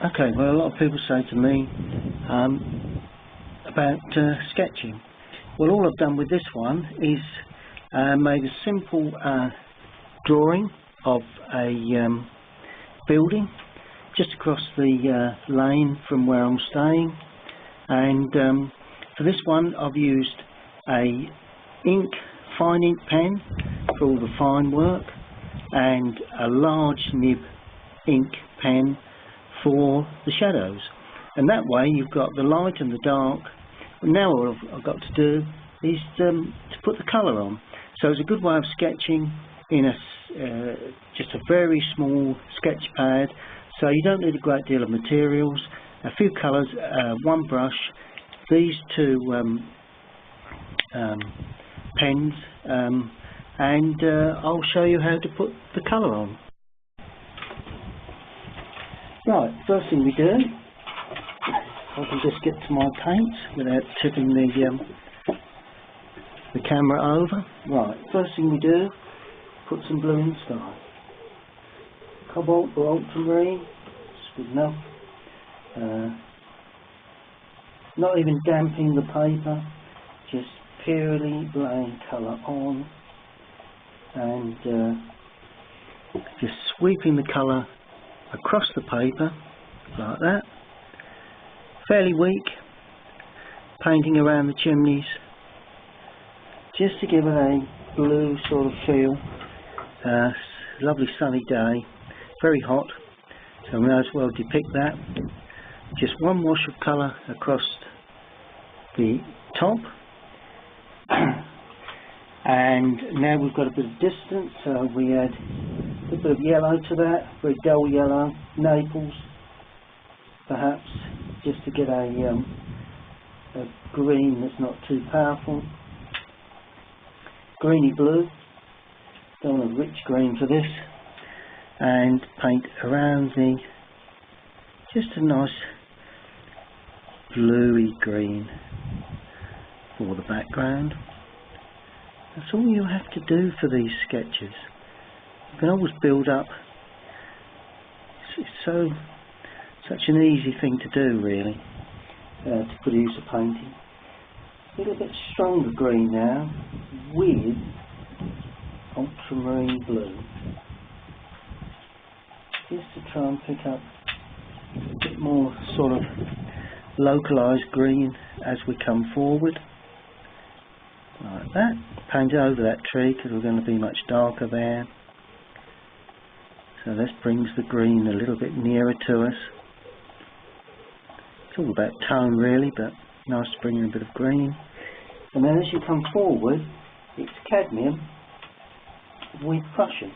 Okay, well, a lot of people say to me about sketching. Well, all I've done with this one is made a simple drawing of a building just across the lane from where I'm staying, and for this one I've used a fine ink pen for all the fine work and a large nib ink pen for the shadows, and that way you've got the light and the dark. Now all I've got to do is to put the colour on. So it's a good way of sketching in just a very small sketch pad, so you don't need a great deal of materials, a few colours, one brush, these two pens, and I'll show you how to put the colour on. Right, first thing we do, I can just get to my paints without tipping the camera over. Right, first thing we do, put some blue in the sky. Cobalt or ultramarine, it's good enough. Not even damping the paper, just purely laying colour on and just sweeping the colour across the paper like that. Fairly weak, painting around the chimneys just to give it a blue sort of feel. Lovely sunny day, very hot, so I may as well depict that. Just one wash of colour across the top, and now we've got a bit of distance, so we add a bit of yellow to that, very dull yellow, Naples perhaps, just to get a green that's not too powerful. Greeny blue, don't want a rich green for this, and paint around just a nice bluey green for the background. That's all you have to do for these sketches. You can always build up. It's such an easy thing to do, really, to produce a painting. A little bit stronger green now with ultramarine blue, just to try and pick up a bit more sort of localised green as we come forward, like that. Paint over that tree because we're going to be much darker there, so this brings the green a little bit nearer to us. It's all about tone really, but nice to bring in a bit of green. And then as you come forward, it's cadmium with Prussian.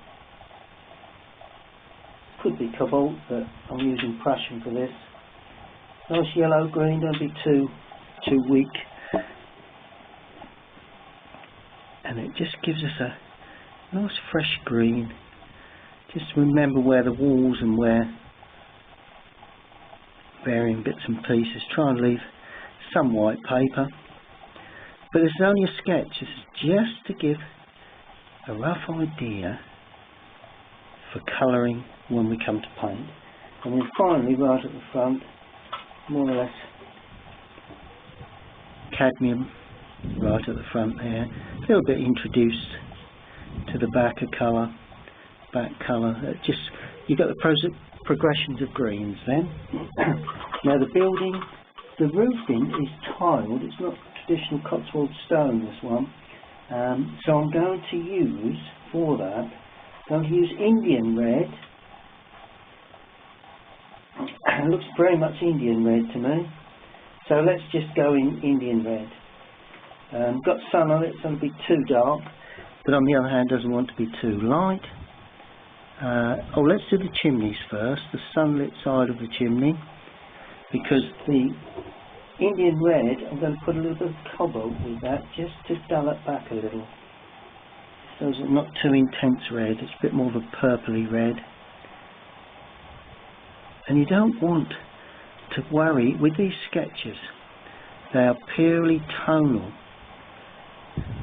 Could be cobalt, but I'm using Prussian for this. Nice yellow green, don't be too weak. And it just gives us a nice fresh green. Just remember where the walls and where varying bits and pieces. Try and leave some white paper. But this is only a sketch. This is just to give a rough idea for colouring when we come to paint. And then finally, right at the front, more or less cadmium right at the front there. A little bit introduced to the back colour. Just you've got the progressions of greens then. Now the building, the roofing is tiled. It's not traditional Cotswold stone, this one. So I'm going to use, for that, I'm going to use Indian red. It looks very much Indian red to me. So let's just go in Indian red. Got sun on it, so it'll be too dark, but on the other hand doesn't want to be too light. Let's do the chimneys first, the sunlit side of the chimney, because the Indian red, I'm going to put a little bit of cobalt with that, just to dull it back a little. So it's not too intense red, it's a bit more of a purpley red. And you don't want to worry with these sketches, they are purely tonal.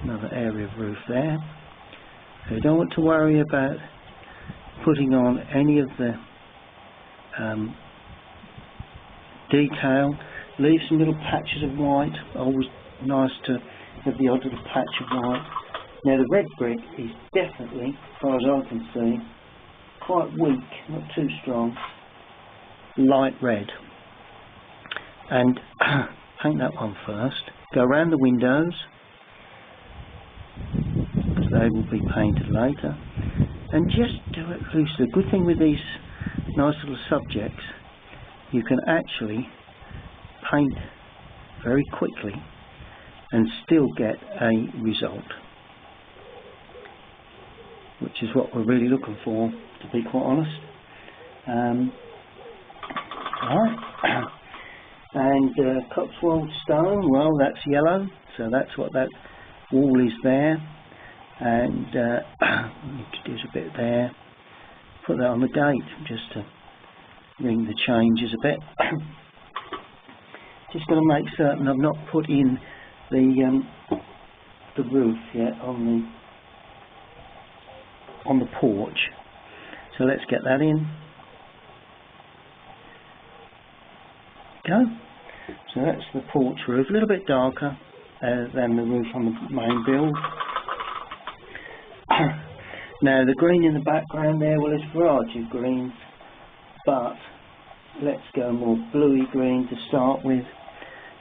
Another area of roof there. So you don't want to worry about putting on any of the detail. Leave some little patches of white. Always nice to have the odd little patch of white. Now the red brick is definitely, as far as I can see, quite weak, not too strong. Light red. And paint that one first. Go around the windows, because they will be painted later. And just do it loosely. The good thing with these nice little subjects, you can actually paint very quickly and still get a result, which is what we're really looking for, to be quite honest. Alright. And Cotswold stone, well, that's yellow, so that's what that wall is there. And introduce a bit there. Put that on the gate just to ring the changes a bit. Just got to make certain I've not put in the roof yet on the porch. So let's get that in. Go. So that's the porch roof, a little bit darker than the roof on the main build. Now the green in the background there, well, there's a variety of greens, but let's go more bluey green to start with.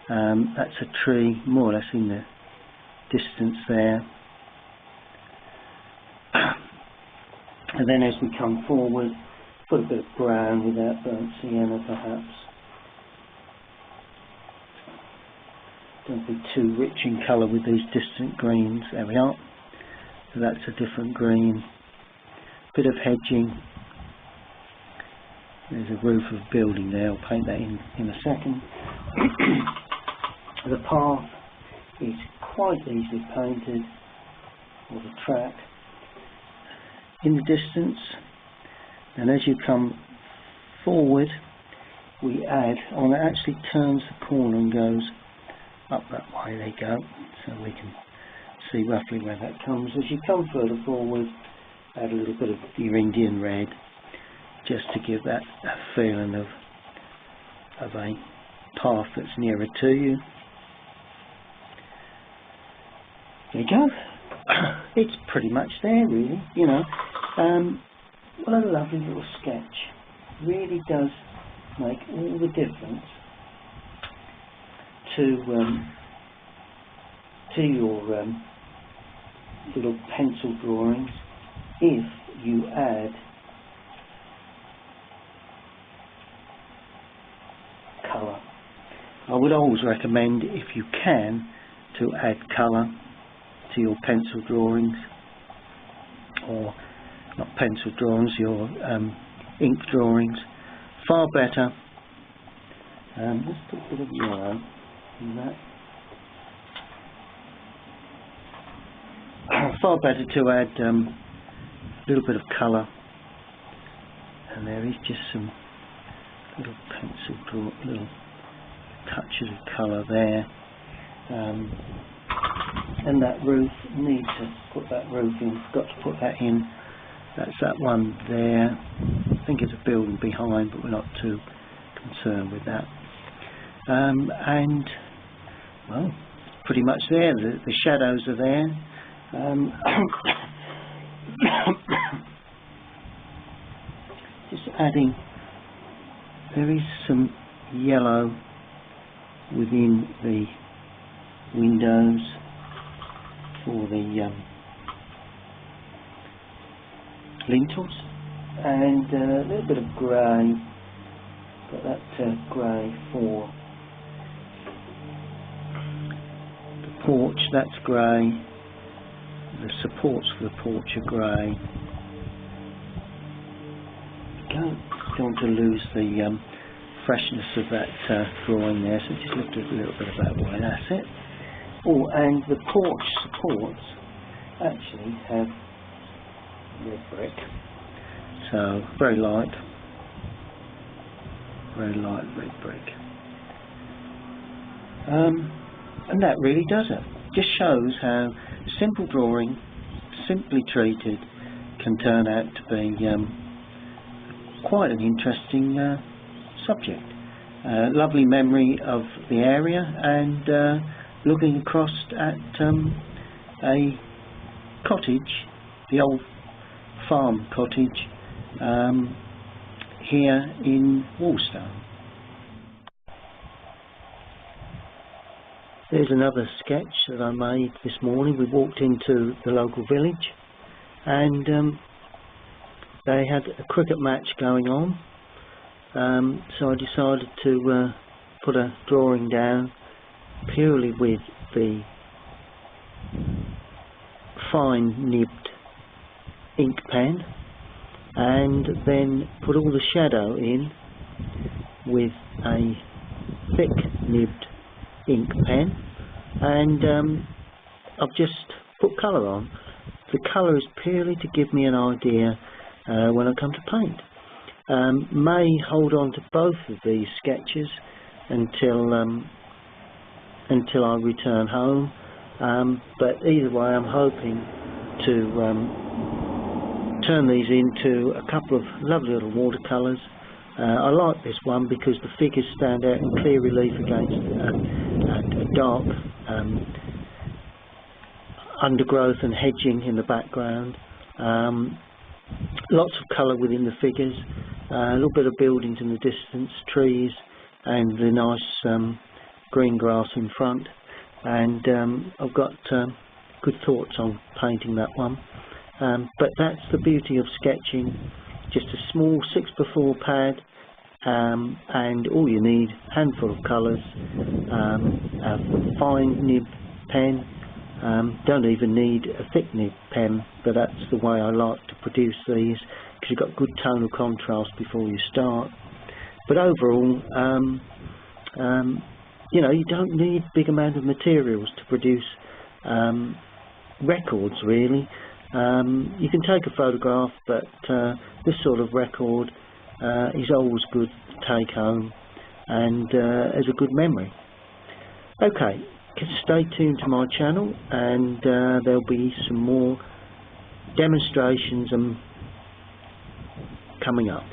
That's a tree more or less in the distance there. And then as we come forward, put a bit of brown without burnt sienna perhaps. Don't be too rich in colour with these distant greens. There we are. So that's a different green. Bit of hedging. There's a roof of building there. I'll paint that in a second. The path is quite easily painted, or the track, in the distance. And as you come forward, we add, oh, it actually turns the corner and goes up that way. There you go. So we can see roughly where that comes. As you come further forward, add a little bit of your Indian red, just to give that a feeling of a path that's nearer to you. There you go. It's pretty much there, really. You know, what a lovely little sketch. Really does make all the difference to your little pencil drawings if you add colour. I would always recommend, if you can, to add colour to your pencil drawings, or not pencil drawings, your ink drawings. Far better. Let's put a bit of yellow in that. Far better to add a little bit of colour, and there is just some little little touches of colour there. And that roof, need to put that roof in, forgot to put that in. That's that one there. I think it's a building behind, but we're not too concerned with that. And, well, pretty much there. The shadows are there. Just adding, there is some yellow within the windows for the lintels, and a little bit of grey. Got that grey for the porch. That's grey. The supports for the porch are grey. Don't want to lose the freshness of that drawing there, so just lift a little bit of that away. That's it. Oh, and the porch supports actually have red brick, so very light red brick. And that really does it. Just shows how simple drawing, simply treated, can turn out to be quite an interesting subject. lovely memory of the area, and looking across at a cottage, the old farm cottage here in Woolstone. There's another sketch that I made this morning. We walked into the local village, and they had a cricket match going on, so I decided to put a drawing down purely with the fine nibbed ink pen, and then put all the shadow in with a thick nibbed ink pen, and I've just put colour on. The colour is purely to give me an idea when I come to paint. May hold on to both of these sketches until I return home, but either way I'm hoping to turn these into a couple of lovely little watercolours. I like this one because the figures stand out in clear relief against a dark undergrowth and hedging in the background. Lots of colour within the figures, a little bit of buildings in the distance, trees, and the nice green grass in front. And I've got good thoughts on painting that one. But that's the beauty of sketching. Just a small 6x4 pad, and all you need, handful of colours, a fine nib pen. Don't even need a thick nib pen, but that's the way I like to produce these, because you've got good tonal contrast before you start. But overall, you know, you don't need big amount of materials to produce records, really. You can take a photograph, but this sort of record is always good to take home, and as a good memory. Okay, stay tuned to my channel, and there'll be some more demonstrations coming up.